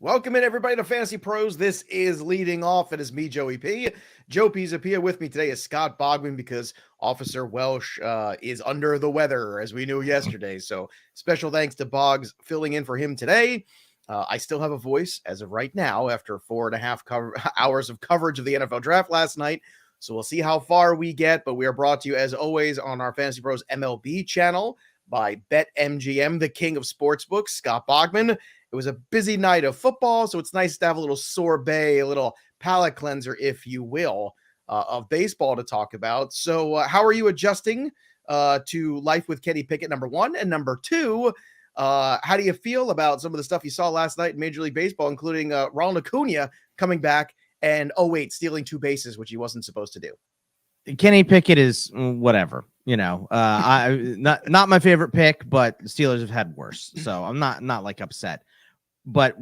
Welcome in, everybody, to Fantasy Pros. This is Leading Off. It is me, Joey P. Joe P's up here. With me today is Scott Bogman because Officer Welsh is under the weather, as we knew yesterday. So special thanks to Boggs filling in for him today. I still have a voice as of right now after 4.5 hours of coverage of the NFL Draft last night. So we'll see how far we get, but we are brought to you, as always, on our Fantasy Pros MLB channel by BetMGM, the king of sportsbooks, Scott Bogman. It was a busy night of football, so it's nice to have a little sorbet, a little palate cleanser, if you will, of baseball to talk about. So how are you adjusting to life with Kenny Pickett, number one? And number two, how do you feel about some of the stuff you saw last night in Major League Baseball, including Ronald Acuna coming back and, stealing two bases, which he wasn't supposed to do? Kenny Pickett is whatever, I not my favorite pick, but the Steelers have had worse, so I'm not like upset. But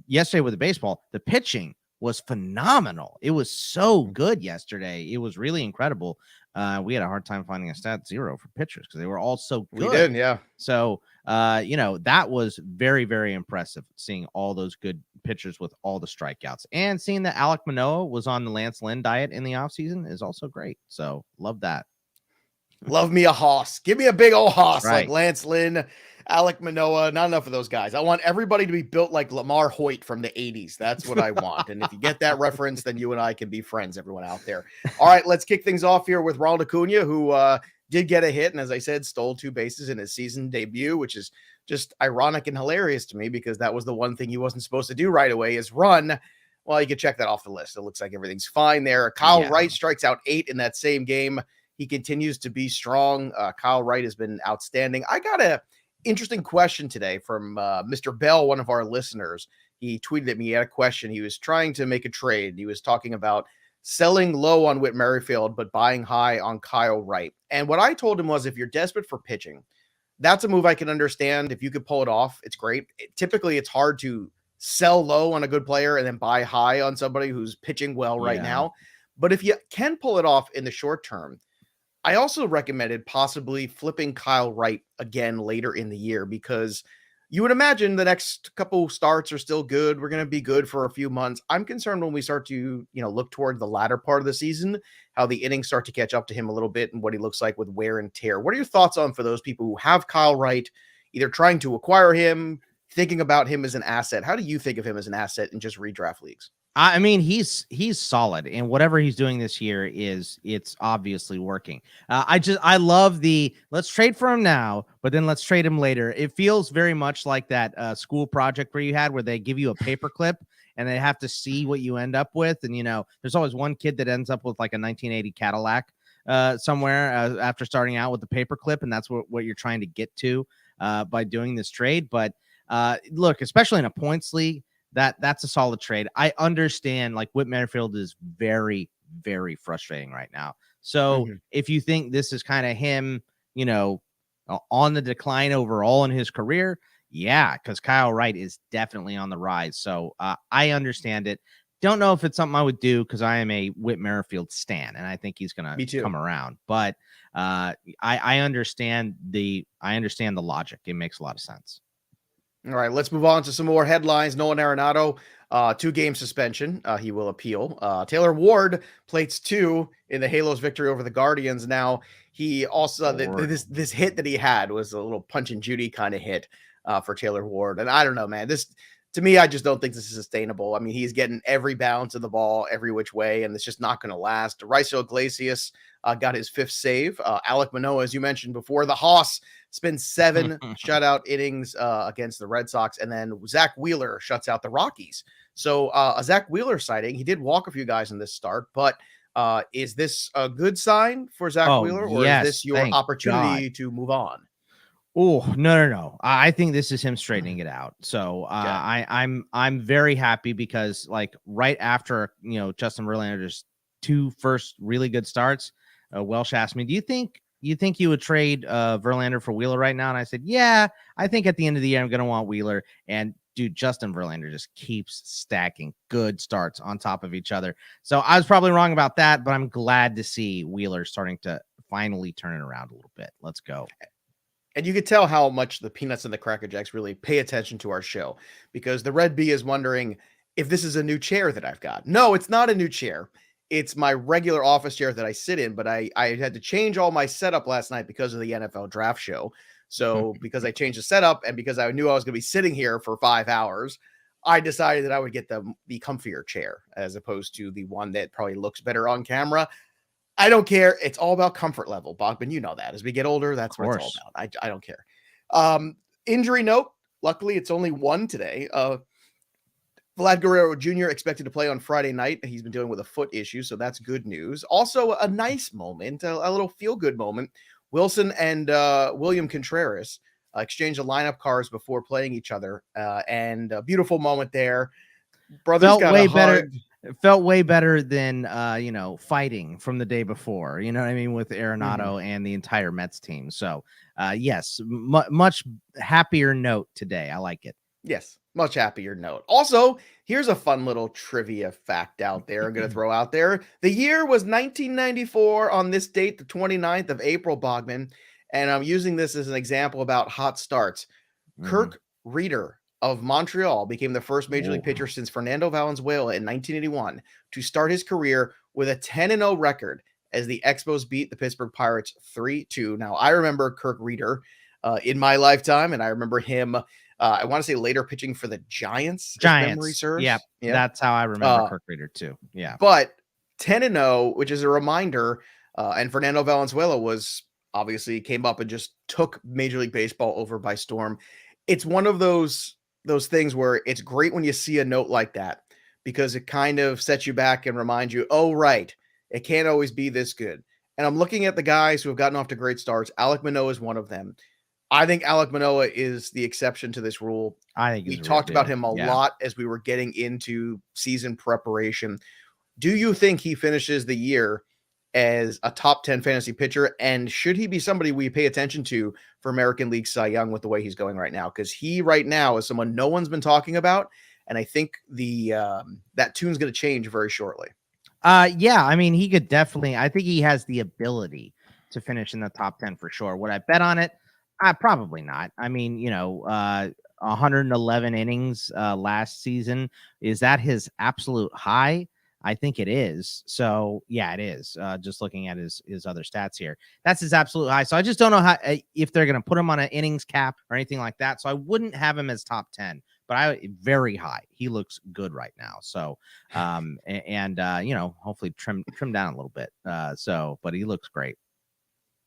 yesterday with the baseball, the pitching was phenomenal. It was so good yesterday. It was really incredible. We had a hard time finding a stat zero for pitchers because they were all so good. We did, yeah. So, that was very, very impressive, seeing all those good pitchers with all the strikeouts, and seeing that Alek Manoah was on the Lance Lynn diet in the offseason is also great. So love that. Love me a hoss. Give me a big old hoss Right. like Lance Lynn, Alek Manoah. Not enough of those guys. I want everybody to be built like Lamar Hoyt from the 80s. That's what I want. And if you get that reference, then you and I can be friends, everyone out there. All right, let's kick things off here with Ronald Acuna, who did get a hit. And as I said, stole two bases in his season debut, which is just ironic and hilarious to me because that was the one thing he wasn't supposed to do right away is run. Well, you can check that off the list. It looks like everything's fine there. Kyle Wright strikes out 8 in that same game. He continues to be strong. Kyle Wright has been outstanding. I got an interesting question today from Mr. Bell, one of our listeners. He tweeted at me. He had a question. He was trying to make a trade. He was talking about selling low on Whit Merrifield, but buying high on Kyle Wright. And what I told him was, if you're desperate for pitching, that's a move I can understand. If you could pull it off, it's great. Typically, it's hard to sell low on a good player and then buy high on somebody who's pitching well right now. But if you can pull it off in the short term, I also recommended possibly flipping Kyle Wright again later in the year because you would imagine the next couple starts are still good. We're going to be good for a few months. I'm concerned when we start to, look toward the latter part of the season, how the innings start to catch up to him a little bit and what he looks like with wear and tear. What are your thoughts on for those people who have Kyle Wright, either trying to acquire him, thinking about him as an asset? How do you think of him as an asset in just redraft leagues? I mean, he's solid, and whatever he's doing this year it's obviously working. I love the let's trade for him now, but then let's trade him later. It feels very much like that school project where they give you a paperclip and they have to see what you end up with. And there's always one kid that ends up with like a 1980 Cadillac somewhere after starting out with the paperclip, and that's what you're trying to get to by doing this trade. But look, especially in a points league, that's a solid trade. I understand, like, Whit Merrifield is very, very frustrating right now. So if you think this is kind of him, on the decline overall in his career, yeah, because Kyle Wright is definitely on the rise. So I understand it. Don't know if it's something I would do because I am a Whit Merrifield stan, and I think he's going to come around. But I understand the logic. It makes a lot of sense. All right, let's move on to some more headlines. Nolan Arenado, 2-game suspension. He will appeal. Taylor Ward plates 2 in the Halos victory over the Guardians. Now, he also this hit that he had was a little Punch and Judy kind of hit for Taylor Ward. And I don't know, man. To me, I just don't think this is sustainable. I mean, he's getting every bounce of the ball every which way, and it's just not going to last. Raisel Iglesias got his 5th save. Alek Manoah, as you mentioned before, the Hoss spends 7 shutout innings against the Red Sox, and then Zach Wheeler shuts out the Rockies. So a Zach Wheeler sighting. He did walk a few guys in this start, but is this a good sign for Zach Wheeler, or is this your opportunity to move on? Oh, no. I think this is him straightening it out. So I'm very happy because, like, right after, Justin Verlander's 2 first really good starts, Welsh asked me, do you think you would trade Verlander for Wheeler right now? And I said, yeah, I think at the end of the year, I'm going to want Wheeler. And dude, Justin Verlander just keeps stacking good starts on top of each other. So I was probably wrong about that, but I'm glad to see Wheeler starting to finally turn it around a little bit. Let's go. And you could tell how much the Peanuts and the Cracker Jacks really pay attention to our show, because the Red Bee is wondering if this is a new chair that I've got. No, it's not a new chair. It's my regular office chair that I sit in, but I had to change all my setup last night because of the NFL draft show. So because I changed the setup and because I knew I was going to be sitting here for 5 hours, I decided that I would get the comfier chair as opposed to the one that probably looks better on camera. I don't care. It's all about comfort level, Bogman. You know that. As we get older, that's what it's all about. I don't care. Injury note. Luckily, it's only one today. Vlad Guerrero Jr. expected to play on Friday night. He's been dealing with a foot issue, so that's good news. Also, a nice moment, a little feel-good moment. Wilson and William Contreras exchanged the lineup cards before playing each other, and a beautiful moment there. Brothers felt got way a better. hug. It felt way better than fighting from the day before. You know what I mean, with Arenado and the entire Mets team. So yes, much happier note today. I like it. Yes, much happier note. Also, here's a fun little trivia fact out there I'm going to throw out there. The year was 1994 on this date, the 29th of April, Bogman. And I'm using this as an example about hot starts. Kirk Reeder of Montreal became the first major league pitcher since Fernando Valenzuela in 1981 to start his career with a 10-0 record as the Expos beat the Pittsburgh Pirates 3-2. Now, I remember Kirk Reeder in my lifetime, and I remember him I want to say later pitching for the Giants. Memory serves. Yep. That's how I remember Kirk Reeder too. Yeah. But 10-0, which is a reminder, and Fernando Valenzuela was obviously came up and just took Major League Baseball over by storm. It's one of those things where it's great when you see a note like that, because it kind of sets you back and reminds you, oh, right, it can't always be this good. And I'm looking at the guys who have gotten off to great starts. Alek Manoah is one of them. I think Alek Manoah is the exception to this rule. I think we talked about him a lot as we were getting into season preparation. Do you think he finishes the year as a top 10 fantasy pitcher? And should he be somebody we pay attention to for American League Cy Young with the way he's going right now? Because he right now is someone no one's been talking about. And I think that tune's going to change very shortly. Yeah, I mean, he could definitely, I think he has the ability to finish in the top 10 for sure. Would I bet on it? Probably not. I mean, 111 innings last season. Is that his absolute high? I think it is. So yeah, it is. Just looking at his other stats here, that's his absolute high. So I just don't know how if they're going to put him on an innings cap or anything like that. So I wouldn't have him as top 10, but very high. He looks good right now. So hopefully trim down a little bit. But he looks great.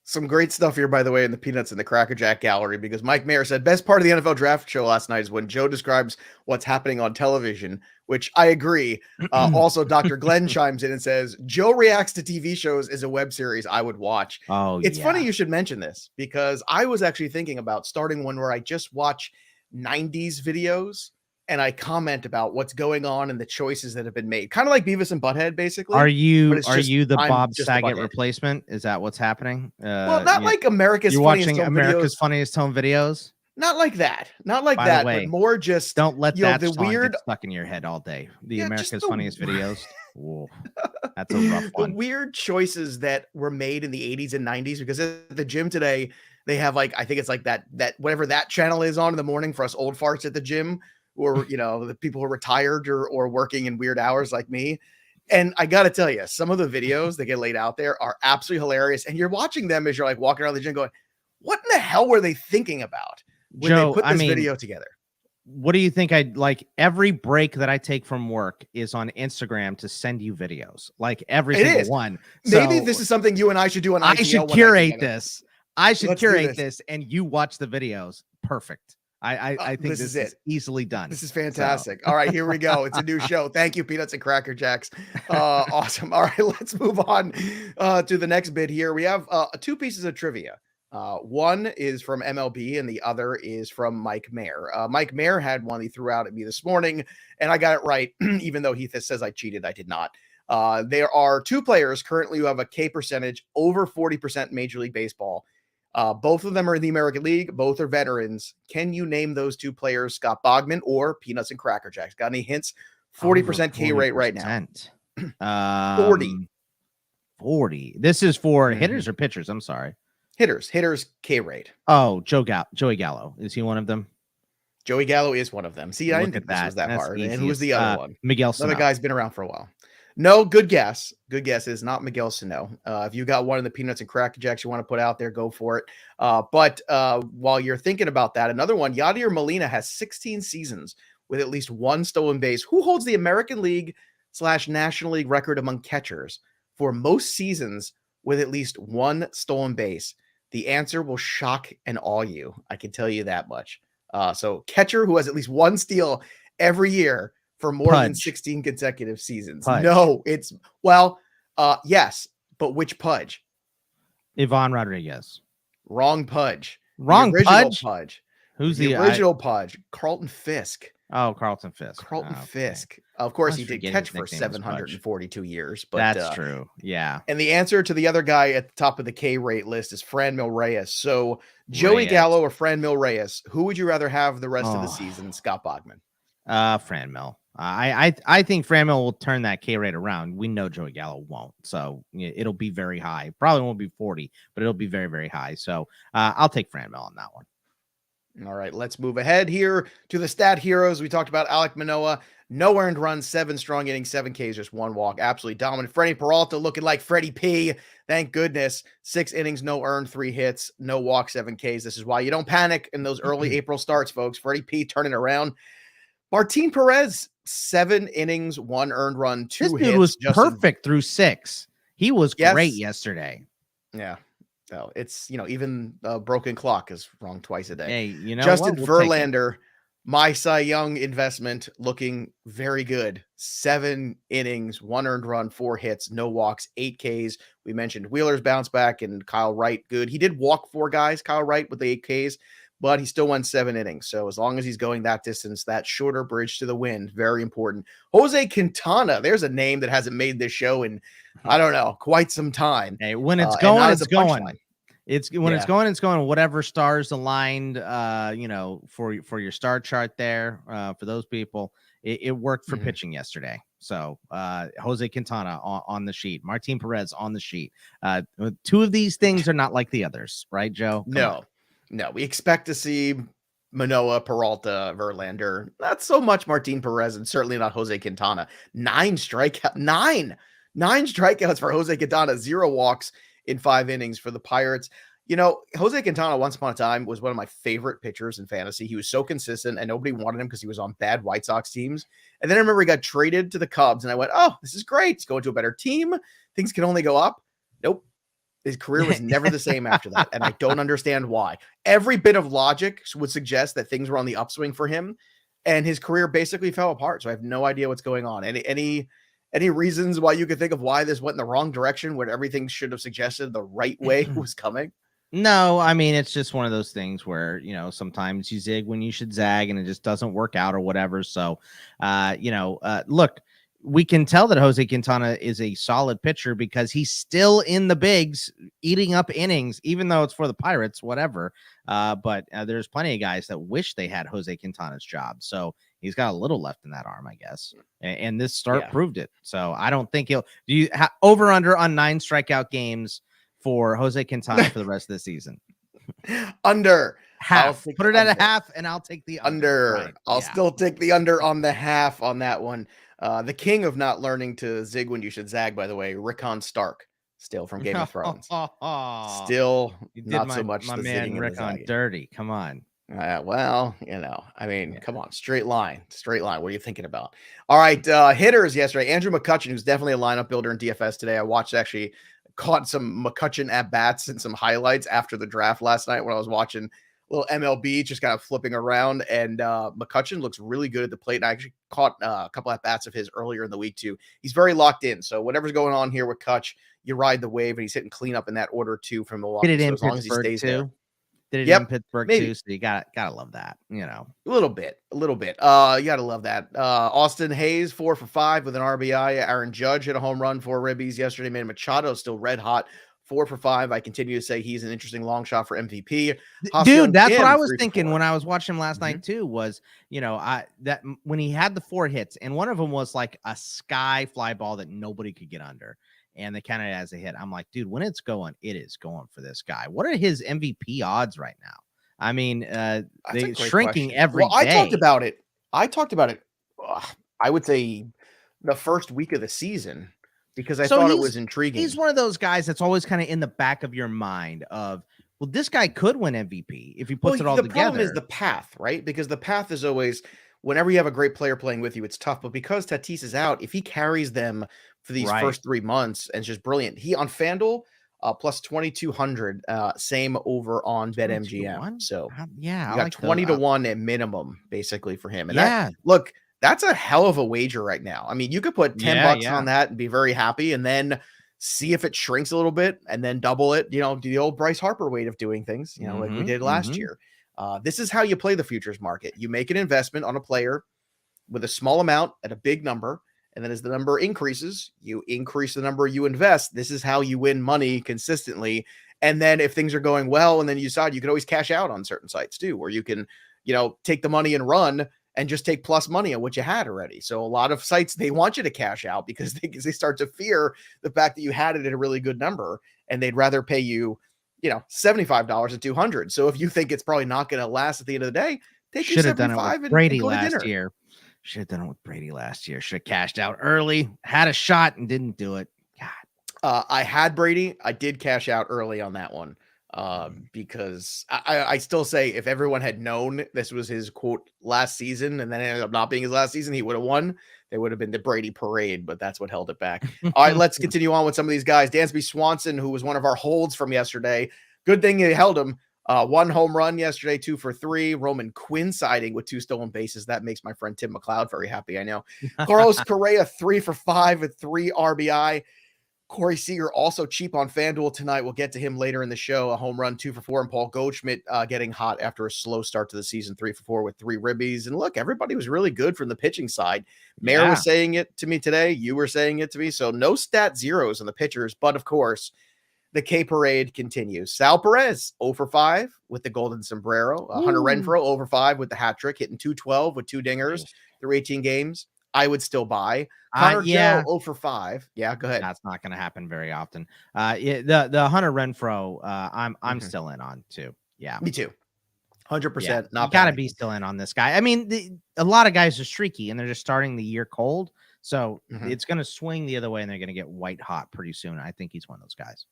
Some great stuff here, by the way, in the Peanuts and the Cracker Jack gallery, because Mike Mayer said best part of the NFL draft show last night is when Joe describes what's happening on television, which I agree. Also, Dr. Glenn chimes in and says Joe reacts to TV shows as a web series I would watch. It's funny you should mention this, because I was actually thinking about starting one where I just watch 90s videos and I comment about what's going on and the choices that have been made. Kind of like Beavis and Butthead, basically. Are you the Bob Saget replacement? Is that what's happening? Well, not like America's Funniest Home Videos. Not like that. Not like that, but more just don't let that the weird get stuck in your head all day. The America's Funniest Videos. Whoa, that's a rough one. The weird choices that were made in the 80s and 90s, because at the gym today, they have I think it's like that whatever that channel is on in the morning for us old farts at the gym, or the people who are retired or working in weird hours like me. And I got to tell you, some of the videos that get laid out there are absolutely hilarious. And you're watching them as you're walking around the gym going, what in the hell were they thinking about when they put this video together? What do you think? Every break that I take from work is on Instagram to send you videos, every single one. Maybe this is something you and I should do on IGL. I should curate this. I should curate this and you watch the videos. Perfect. I think this is easily done. This is fantastic. All right, here we go. It's a new show. Thank you, Peanuts and Cracker Jacks. Awesome. All right, let's move on to the next bit here. We have two pieces of trivia. One is from MLB and the other is from Mike Mayer. Mike Mayer had one he threw out at me this morning, and I got it right, even though he says I cheated. I did not. There are two players currently who have a K percentage over 40% Major League Baseball. Both of them are in the American League. Both are veterans. Can you name those two players, Scott Bogman or Peanuts and Cracker Jacks? Got any hints? 40% K rate right now. 40. This is for hitters or pitchers? I'm sorry. Hitters K rate. Oh, Joey Gallo. Is he one of them? Joey Gallo is one of them. See, I Look didn't at think this was that That's hard. easy. And who was the other one? Miguel Another Sano. guy's been around for a while. No, good guess. Good guess is not Miguel Sano. If you got one of the peanuts and cracker jacks you want to put out there, go for it. But while you're thinking about that, another one, Yadier Molina has 16 seasons with at least one stolen base. Who holds the American League / National League record among catchers for most seasons with at least one stolen base? The answer will shock and awe you. I can tell you that much. So catcher who has at least one steal every year for more than 16 consecutive seasons. Pudge. No, it's yes, but which Pudge? Ivan Rodriguez. Wrong Pudge. Wrong the original Pudge. Who's the original Pudge? Carlton Fisk. Oh, Carlton Fisk. Carlton okay. Fisk. Of course, he did catch for 742 years. But that's true. Yeah. And the answer to the other guy at the top of the K rate list is Franmil Reyes. So Joey Gallo or Franmil Reyes, who would you rather have the rest of the season? Scott Bogman. Franmil. I think Franmil will turn that K rate around. We know Joey Gallo won't, so it'll be very high. Probably won't be 40, but it'll be very, very high. So I'll take Franmil on that one. All right, let's move ahead here to the stat heroes. We talked about Alek Manoah, no earned runs, 7 strong innings, 7 Ks, just 1 walk, absolutely dominant. Freddie Peralta looking like Freddie P. Thank goodness, 6 innings, no earned, 3 hits, no walk, 7 Ks. This is why you don't panic in those early April starts, folks. Freddie P. turning around. Martin Perez, 7 innings, 1 earned run, 2 hits. This dude was perfect through 6. He was great yesterday. Yeah. No, it's, even a broken clock is wrong twice a day. Hey, Justin Verlander, my Cy Young investment, looking very good. 7 innings, 1 earned run, 4 hits, no walks, 8 Ks. We mentioned Wheeler's bounce back and Kyle Wright, good. He did walk 4 guys, Kyle Wright, with the 8 Ks, but he still won 7 innings. So as long as he's going that distance, that shorter bridge to the wind, very important. Jose Quintana, there's a name that hasn't made this show in, I don't know, quite some time. Hey, when it's going, it's going. It's going. Whatever stars aligned, for your star chart there, for those people, it worked for pitching yesterday. So Jose Quintana on the sheet, Martin Perez on the sheet. 2 of these things are not like the others, right, Joe? No. We expect to see Manoah, Peralta, Verlander, not so much Martin Perez, and certainly not Jose Quintana. 9 strikeouts for Jose Quintana, 0 walks in 5 innings for the Pirates. Jose Quintana, once upon a time, was one of my favorite pitchers in fantasy. He was so consistent, and nobody wanted him because he was on bad White Sox teams. And then I remember he got traded to the Cubs, and I went, oh, this is great. He's going to a better team. Things can only go up. Nope. His career was never the same after that, and I don't understand why. Every bit of logic would suggest that things were on the upswing for him, and his career basically fell apart. So I have no idea what's going on. Any reasons why you could think of why this went in the wrong direction when everything should have suggested the right way was coming? No, I mean, it's just one of those things where, sometimes you zig when you should zag and it just doesn't work out or whatever. So, look, we can tell that Jose Quintana is a solid pitcher because he's still in the bigs eating up innings, even though it's for the Pirates, whatever. But there's plenty of guys that wish they had Jose Quintana's job. So he's got a little left in that arm, I guess. And this start proved it. So I don't think over under on 9 strikeout games for Jose Quintana for the rest of the season. Under. Half. Put it at a half, and I'll take the under. Right. I'll still take the under on the half on that one. The king of not learning to zig when you should zag, by the way, Rickon Stark, still from Game of Thrones. Still not so much. My man Rickon dirty. Come on. Come on, straight line. What are you thinking about? All right, hitters yesterday. Andrew McCutchen, who's definitely a lineup builder in DFS today. I caught some McCutchen at bats and some highlights after the draft last night when I was watching a little MLB, just kind of flipping around. And McCutchen looks really good at the plate. And I actually caught a couple at bats of his earlier in the week too. He's very locked in. So whatever's going on here with Kutch, you ride the wave, and he's hitting cleanup in that order too from Milwaukee. Did it in as long as he stays there. Did it in Pittsburgh too? So you gotta love that, A little bit. You gotta love that. Austin Hayes 4 for 5 with an RBI. Aaron Judge hit a home run for Ribbies yesterday. Man, Machado still red hot, 4 for 5. I continue to say he's an interesting long shot for MVP. Dude, that's what I was thinking when I was watching him last night too. Was that when he had the 4 hits, and one of them was like a sky fly ball that nobody could get under. and they counted it as a hit. I'm like, dude, when it's going, it is going for this guy. What are his MVP odds right now? I mean, they're shrinking every day. I talked about it. I would say the first week of the season because I thought it was intriguing. He's one of those guys that's always kind of in the back of your mind of, well, this guy could win MVP if he puts it all together. The problem is the path, right? Because the path is always, whenever you have a great player playing with you, it's tough. But because Tatis is out, if he carries them for these first 3 months and it's just brilliant, he on FanDuel plus 2,200, same over on BetMGM. So yeah, you got 20 to 1 at minimum basically for him. And that's a hell of a wager right now. I mean, you could put $10 on that and be very happy, and then see if it shrinks a little bit and then double it, do the old Bryce Harper way of doing things, like we did last year. This is how you play the futures market. You make an investment on a player with a small amount at a big number. And then as the number increases, you increase the number you invest. This is how you win money consistently. And then if things are going well, and then you decide, you can always cash out on certain sites too, where you can, take the money and run and just take plus money on what you had already. So a lot of sites, they want you to cash out because they start to fear the fact that you had it at a really good number, and they'd rather pay you, $75 at 200. So if you think it's probably not going to last at the end of the day, take your 75 and Brady go to last dinner. Year. Should have done it with Brady last year. Should have cashed out early, had a shot and didn't do it. God. I had Brady. I did cash out early on that one. Because I still say if everyone had known this was his quote last season and then it ended up not being his last season, he would have won. There would have been the Brady parade, but that's what held it back. All right, let's continue on with some of these guys. Dansby Swanson, who was one of our holds from yesterday. Good thing he held him. 1 home run yesterday, 2 for 3. Roman Quinn siding with 2 stolen bases. That makes my friend Tim McLeod very happy, I know. Carlos Correa, 3 for 5 with 3 RBI. Corey Seager also cheap on FanDuel tonight. We'll get to him later in the show. A home run, 2 for 4. And Paul Goldschmidt getting hot after a slow start to the season, 3 for 4 with 3 ribbies. And look, everybody was really good from the pitching side. Mayor was saying it to me today. You were saying it to me. So no stat zeros on the pitchers. But of course, the K parade continues. Sal Perez, 0 for 5 with the golden sombrero. Hunter Renfroe, 0 for 5 with the hat trick, hitting 212 with 2 dingers through 18 games. I would still buy. Connor Joe, 0 for 5. Yeah, go ahead. That's not going to happen very often. The Hunter Renfroe, I'm still in on too. Yeah, me too. 100%. Yeah, not got to be still in on this guy. I mean, a lot of guys are streaky and they're just starting the year cold, so it's going to swing the other way and they're going to get white hot pretty soon. I think he's one of those guys.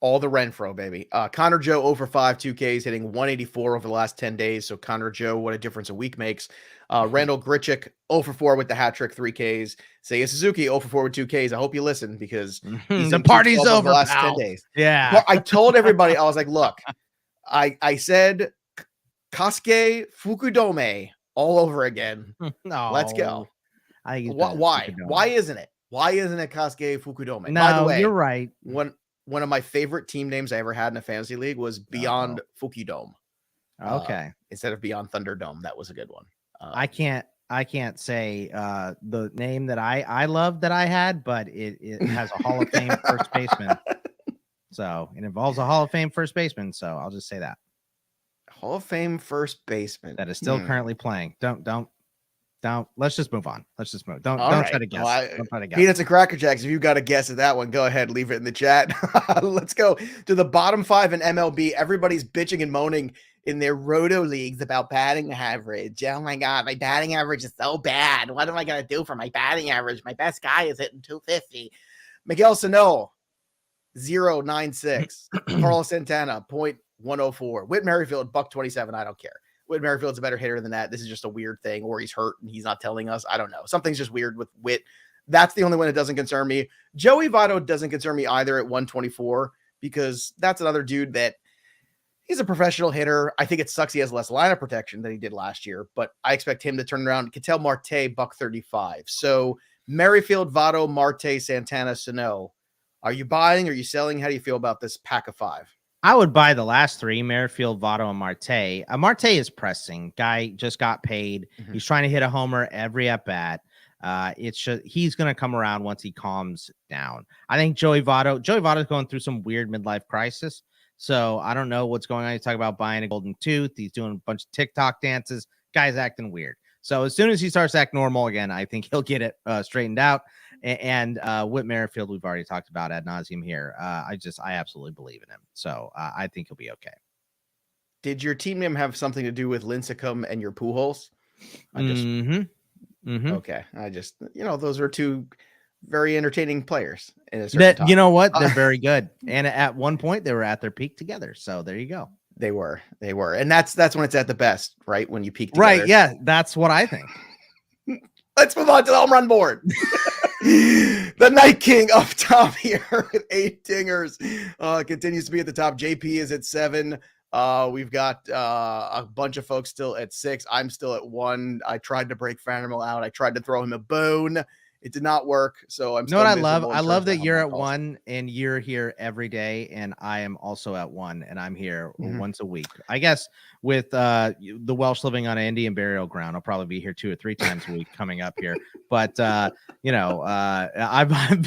All the Renfroe, baby. Connor Joe, 0 for 5, 2Ks, hitting 184 over the last 10 days. So Connor Joe, what a difference a week makes. Randall Grichuk, 0 for 4 with the hat trick, 3Ks. Seiya Suzuki, 0 for 4 with 2Ks. I hope you listen because the party's over the last 10 days. Yeah. Well, I told everybody, I was like, look, I said Kasuke Fukudome all over again. No. Let's go. Why? Why isn't it? Why isn't it Kasuke Fukudome? No, by the way, you're right. One of my favorite team names I ever had in a fantasy league was Beyond Fukudome. Okay. Instead of Beyond Thunderdome. That was a good one. I can't say the name that I love that I had, but it has a Hall of Fame first baseman. So it involves a Hall of Fame first baseman. So I'll just say that. Hall of Fame first baseman. That is still currently playing. Don't. Let's just move on. Let's just move. Don't try to guess. Don't try to guess. Peanuts and Cracker Jacks. If you got a guess at that one, go ahead, leave it in the chat. Let's go to the bottom 5 in MLB. Everybody's bitching and moaning in their roto leagues about batting average. Oh my God, my batting average is so bad. What am I gonna do for my batting average? My best guy is hitting 250. Miguel Sano, 0.96. Carlos Santana, 0.104. Whit Merrifield, $1.27. I don't care. Whit Merrifield's a better hitter than that. This is just a weird thing, or he's hurt and he's not telling us. I don't know. Something's just weird with Whit. That's the only one that doesn't concern me. Joey Votto doesn't concern me either at 124 because that's another dude that he's a professional hitter. I think it sucks he has less lineup protection than he did last year, but I expect him to turn around. Ketel Marte, $1.35. So Merrifield, Votto, Marte, Santana, Sano. Are you buying? Are you selling? How do you feel about this pack of 5? I would buy the last 3, Merrifield, Votto, and Marte. Marte is pressing. Guy just got paid. He's trying to hit a homer every at-bat. It's just, he's going to come around once he calms down. I think Joey Votto's going through some weird midlife crisis. So I don't know what's going on. He's talking about buying a golden tooth. He's doing a bunch of TikTok dances. Guy's acting weird. So as soon as he starts to act normal again, I think he'll get it straightened out. And Whit Merrifield, we've already talked about ad nauseum here. I absolutely believe in him. So I think he'll be okay. Did your team name have something to do with Lincecum and your Pujols? Okay. I just, those are two very entertaining players. You know what? They're very good. And at one point they were at their peak together. So there you go. They were. And that's when it's at the best, right? When you peak together. Right. Yeah. That's what I think. Let's move on to the home run board. The Night King up top here with 8 dingers. Continues to be at the top. JP is at 7. We've got a bunch of folks still at 6. I'm still at 1. I tried to break Fanimal out. I tried to throw him a bone. It did not work. So I'm still what I love? I love that you're at 1 and you're here every day. And I am also at 1 and I'm here once a week. I guess with the Welsh living on Indian burial ground, I'll probably be here 2 or 3 times a week coming up here. But, I've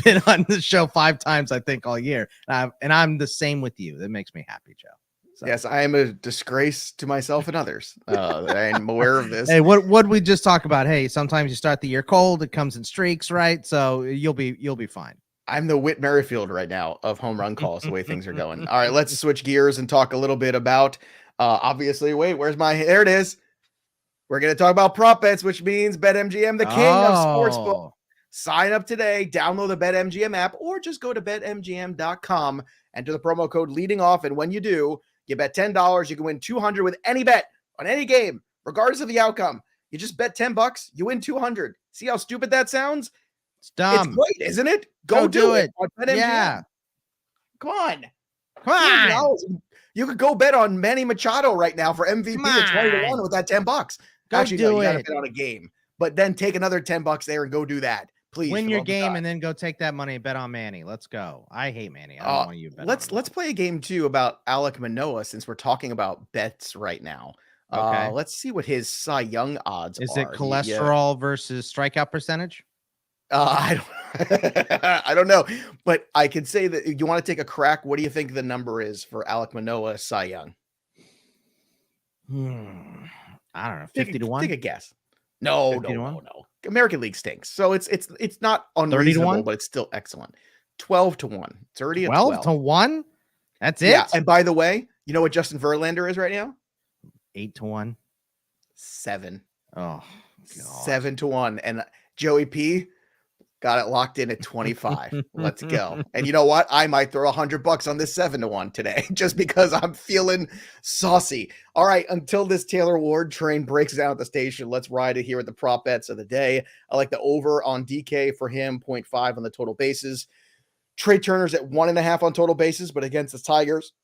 been on the show 5 times, I think, all year. And I'm the same with you. That makes me happy, Joe. So. Yes, I am a disgrace to myself and others. I'm aware of this. Hey, what we just talk about? Hey, sometimes you start the year cold; it comes in streaks, right? So you'll be fine. I'm the Whit Merrifield right now of home run calls. The way things are going. All right, let's switch gears and talk a little bit about. Obviously, there it is. We're going to talk about prop bets, which means BetMGM, the king of sportsbook. Sign up today. Download the BetMGM app, or just go to betmgm.com. Enter the promo code leading off, and when you do. You bet $10, you can win $200 with any bet on any game, regardless of the outcome. You just bet $10, you win $200. See how stupid that sounds? It's dumb. It's great, isn't it? Go do it. Yeah. Come on. You could go bet on Manny Machado right now for MVP at 20-1 with that $10. Actually, no, you got to bet on a game, but then take another $10 there and go do that. Please win your game and then go take that money and bet on Manny. Let's go. I hate Manny. I don't want you to bet let's play a game too about Alek Manoah since we're talking about bets right now. Okay. Let's see what his Cy Young odds are. Is it cholesterol versus strikeout percentage? I don't know, but I can say that you want to take a crack. What do you think the number is for Alek Manoah Cy Young? I don't know. 50-1. Take a guess. No. American League stinks. So it's not unreasonable, but it's still excellent. 12-1. It's already a 12-1. That's it. Yeah. And by the way, you know what Justin Verlander is right now? 8-1. 7. Oh, God. 7-1. And Joey P got it locked in at 25. Let's go. And you know what? I might throw $100 on this 7-1 today just because I'm feeling saucy. All right. Until this Taylor Ward train breaks down at the station, let's ride it here with the prop bets of the day. I like the over on DK for him, 0.5 on the total bases. Trey Turner's at 1.5 on total bases, but against the Tigers,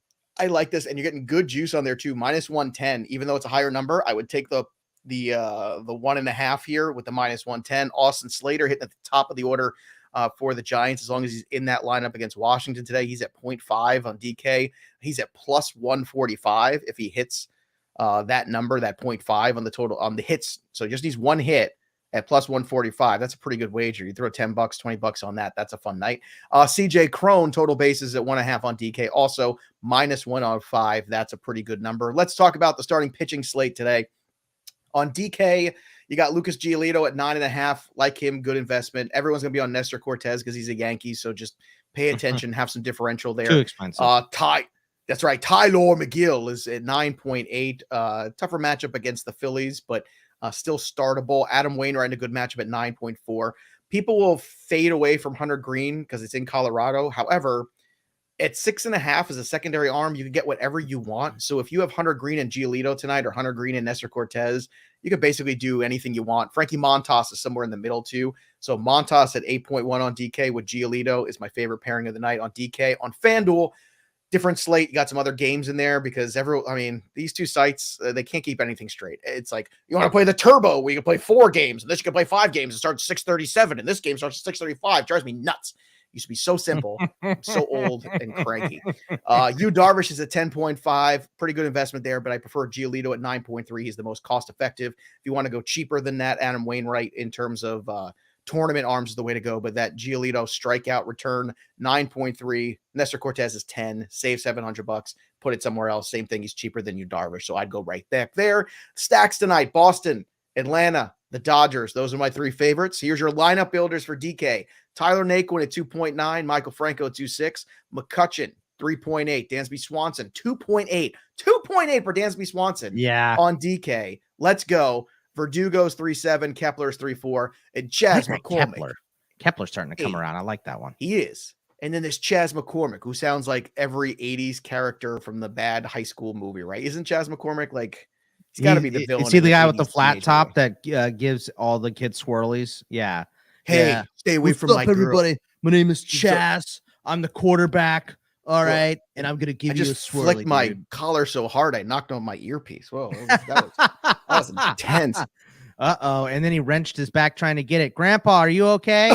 I like this. And you're getting good juice on there too. -110, even though it's a higher number. I would take the 1.5 here with the -110. Austin Slater hitting at the top of the order for the Giants. As long as he's in that lineup against Washington today, he's at 0.5 on DK. He's at +145 if he hits that number, that 0.5 on the total on the hits. So just needs one hit at +145. That's a pretty good wager. You throw $10, $20 on that. That's a fun night. CJ Cron total bases at 1.5 on DK. Also -105. That's a pretty good number. Let's talk about the starting pitching slate today. On DK, you got Lucas Giolito at 9.5. Like him, good investment. Everyone's going to be on Nestor Cortez because he's a Yankee, so just pay attention, have some differential there. Too expensive. That's right. Tyler McGill is at 9.8. Tougher matchup against the Phillies, but still startable. Adam Wainwright in a good matchup at 9.4. People will fade away from Hunter Green because it's in Colorado. However, at 6.5 as a secondary arm, you can get whatever you want. So if you have Hunter Green and Giolito tonight or Hunter Green and Nestor Cortez, you can basically do anything you want. Frankie Montas is somewhere in the middle too. So Montas at 8.1 on DK with Giolito is my favorite pairing of the night on DK. On FanDuel, different slate. You got some other games in there because these two sites, they can't keep anything straight. It's like, you want to play the turbo where you can play 4 games and this you can play 5 games and start 6:37 and this game starts at 6:35. Drives me nuts. Used to be so simple. I'm so old and cranky. Yu Darvish is at 10.5. Pretty good investment there, but I prefer Giolito at 9.3. He's the most cost effective. If you want to go cheaper than that, Adam Wainwright in terms of tournament arms is the way to go. But that Giolito strikeout return 9.3. Nestor Cortez is 10. Save $700. Put it somewhere else. Same thing. He's cheaper than Yu Darvish, so I'd go right back there. Stacks tonight: Boston, Atlanta, the Dodgers. Those are my 3 favorites. Here's your lineup builders for DK. Tyler Naquin at 2.9, Michael Franco at 2.6, McCutchen 3.8, Dansby Swanson 2.8 for Dansby Swanson on DK. Let's go. Verdugo's 3.7, Kepler's 3.4, and Chaz McCormick. Kepler's starting to come around. I like that one. He is. And then there's Chaz McCormick, who sounds like every 80s character from the bad high school movie, right? Isn't Chaz McCormick like, he's got to be the villain? Is he the guy with the flat top that gives all the kids swirlies? Yeah. Hey, stay away from my girl. Everybody. My name is Chaz. I'm the quarterback. All right. And I'm going to give you a swirly. I flicked my collar so hard, I knocked on my earpiece. Whoa, that was intense. Uh-oh. And then he wrenched his back trying to get it. Grandpa, are you okay?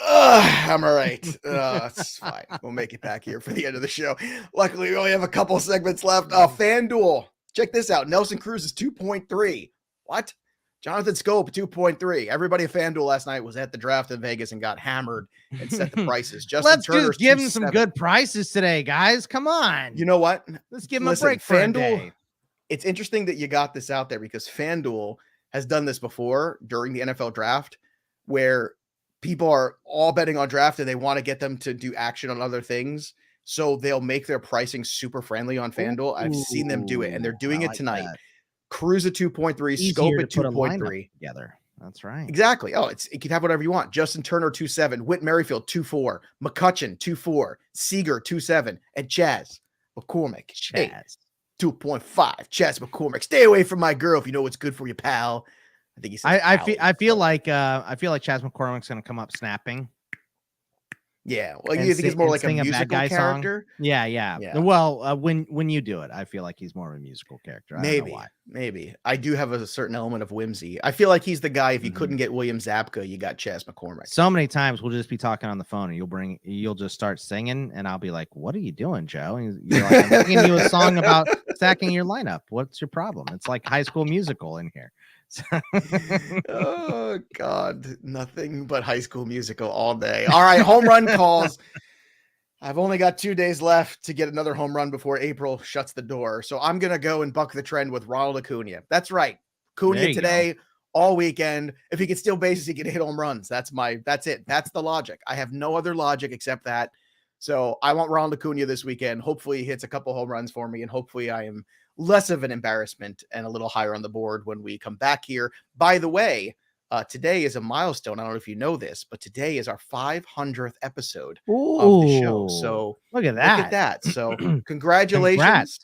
I'm all right. It's fine. We'll make it back here for the end of the show. Luckily, we only have a couple segments left. FanDuel. Check this out. Nelson Cruz is 2.3. What? Jonathan Scope, 2.3. Everybody at FanDuel last night was at the draft in Vegas and got hammered and set the prices. Let's just give him some good prices today, guys. Come on. You know what? Let's give him a break for FanDuel. It's interesting that you got this out there because FanDuel has done this before during the NFL draft where people are all betting on draft and they want to get them to do action on other things. So they'll make their pricing super friendly on FanDuel. I've seen them do it, and they're doing it tonight. That. Cruz at 2.3, Scope at 2.3 together. That's right. Exactly. Oh, it can have whatever you want. Justin Turner 2.7, Whit Merrifield 2.4, McCutchen 2.4, Seager 2.7, and Chaz McCormick 2.5. Chaz McCormick, stay away from my girl if you know what's good for you, pal. I think he's. I feel like Chaz McCormick's going to come up snapping. Yeah, well, you think he's more like a musical character? Song? Yeah. Well, when you do it, I feel like he's more of a musical character. I don't know why. Maybe I do have a certain element of whimsy. I feel like he's the guy. If you couldn't get William Zabka, you got Chaz McCormick. So many times we'll just be talking on the phone, and you'll just start singing, and I'll be like, "What are you doing, Joe?" And you're like, "I'm singing you a song about stacking your lineup. What's your problem?" It's like High School Musical in here. Oh God, nothing but High School Musical all day. All right, home run calls. I've only got 2 days left to get another home run before April shuts the door. So I'm gonna go and buck the trend with Ronald Acuna. That's right. Acuna today, all weekend. If he can steal bases, he can hit home runs. That's it. That's the logic. I have no other logic except that. So I want Ronald Acuna this weekend. Hopefully he hits a couple home runs for me, and hopefully I am less of an embarrassment and a little higher on the board when we come back here. By the way, today is a milestone. I don't know if you know this, but today is our 500th episode of the show. So look at that. So congratulations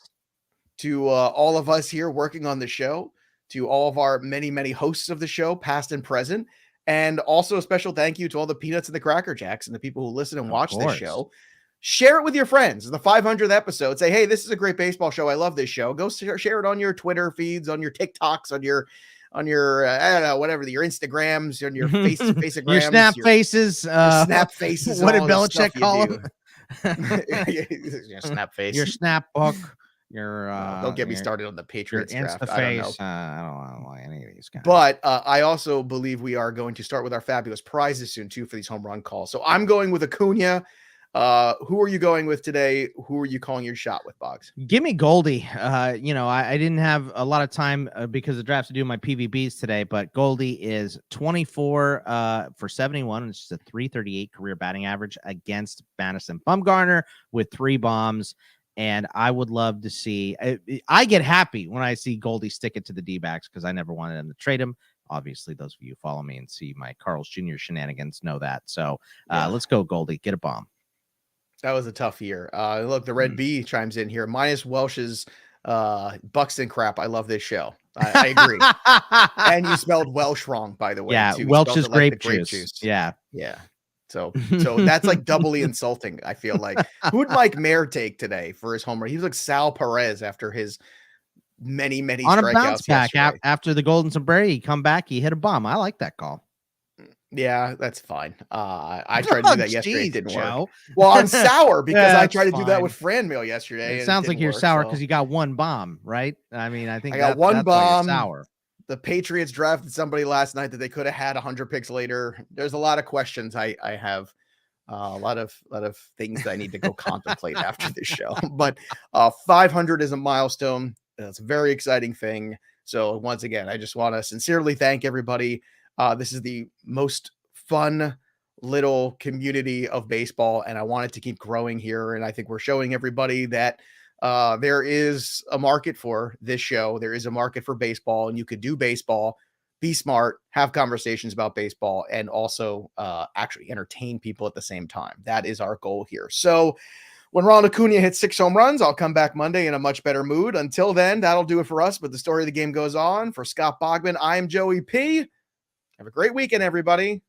to all of us here working on the show, to all of our many, many hosts of the show, past and present. And also a special thank you to all the Peanuts and the Cracker Jacks and the people who listen and watch this show. Share it with your friends. The 500th episode. Say, hey, this is a great baseball show. I love this show. Go share it on your Twitter feeds, on your TikToks, on your I don't know, whatever, your Instagrams, on your Faceagrams, your Snap Faces. Your Snap Faces. What did Belichick call them? Your Snap Face. Your Snap Book. Your don't get me started on the Patriots draft. I don't know any of these guys. But I also believe we are going to start with our fabulous prizes soon too for these home run calls. So I'm going with Acuna. Who are you going with today? Who are you calling your shot with, Boggs? Give me Goldie. I didn't have a lot of time because of drafts to do my PVBs today, but Goldie is 24 for 71. It's just a 338 career batting average against Madison Bumgarner with 3 bombs. And I would love to see, I get happy when I see Goldie stick it to the D-backs because I never wanted them to trade him. Obviously, those of you who follow me and see my Carl's Jr. shenanigans know that. So let's go, Goldie. Get a bomb. That was a tough year. Look, the Red B chimes in here. Minus Welsh's Buxton crap. I love this show. I agree. And you spelled Welsh wrong, by the way. Yeah, too. Welch's grape juice. Yeah. So that's like doubly insulting, I feel like. Who would Mike Mayer take today for his homer? He was like Sal Perez after his many on a bounce back after the Golden Sombrero. He come back, he hit a bomb. I like that call. Yeah, that's fine. I tried to do that yesterday. It didn't work. Well, I'm sour because I tried to do that with Franmil yesterday. It sounds like you're sour because you got 1 bomb, right? I mean, I think I got 1 bomb. Sour. The Patriots drafted somebody last night that they could have had 100 picks later. There's a lot of questions I have. A lot of things that I need to go contemplate after this show. But 500 is a milestone. That's a very exciting thing. So once again, I just want to sincerely thank everybody. This is the most fun little community of baseball, and I want it to keep growing here. And I think we're showing everybody that there is a market for this show. There is a market for baseball, and you could do baseball, be smart, have conversations about baseball, and also actually entertain people at the same time. That is our goal here. So when Ronald Acuna hits 6 home runs, I'll come back Monday in a much better mood. Until then, that'll do it for us. But the story of the game goes on. For Scott Bogman, I'm Joey P. Have a great weekend, everybody.